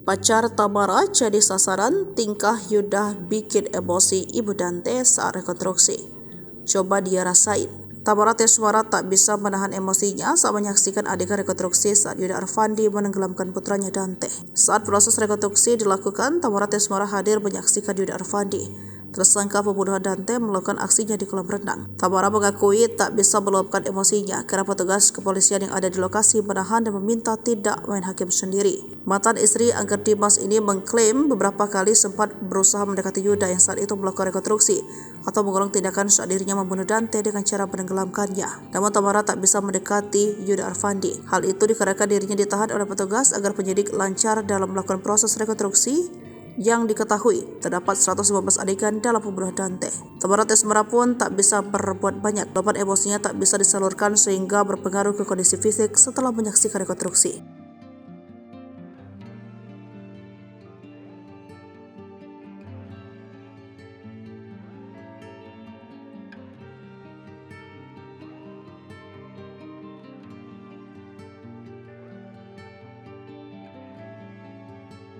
Pacar Tamara jadi sasaran, tingkah Yuda bikin emosi Ibu Dante saat rekonstruksi. Coba dia rasain. Tamara Teswara tak bisa menahan emosinya saat menyaksikan adegan rekonstruksi saat Yuda Arfandi menenggelamkan putranya Dante. Saat proses rekonstruksi dilakukan, Tamara Teswara hadir menyaksikan Yuda Arfandi, tersangka pembunuhan Dante, melakukan aksinya di kolam renang. Tamara mengakui tak bisa meluapkan emosinya karena petugas kepolisian yang ada di lokasi menahan dan meminta tidak main hakim sendiri. Mantan istri Angger Dimas ini mengklaim beberapa kali sempat berusaha mendekati Yuda yang saat itu melakukan rekonstruksi atau mengulang tindakan saat dirinya membunuh Dante dengan cara menenggelamkannya. Namun Tamara tak bisa mendekati Yuda Arfandi. Hal itu dikarenakan dirinya ditahan oleh petugas agar penyidik lancar dalam melakukan proses rekonstruksi yang diketahui terdapat 115 adegan dalam pembunuhan Dante. Tamara Teswara pun tak bisa berbuat banyak. Luapan emosinya tak bisa disalurkan sehingga berpengaruh ke kondisi fisik setelah menyaksikan rekonstruksi.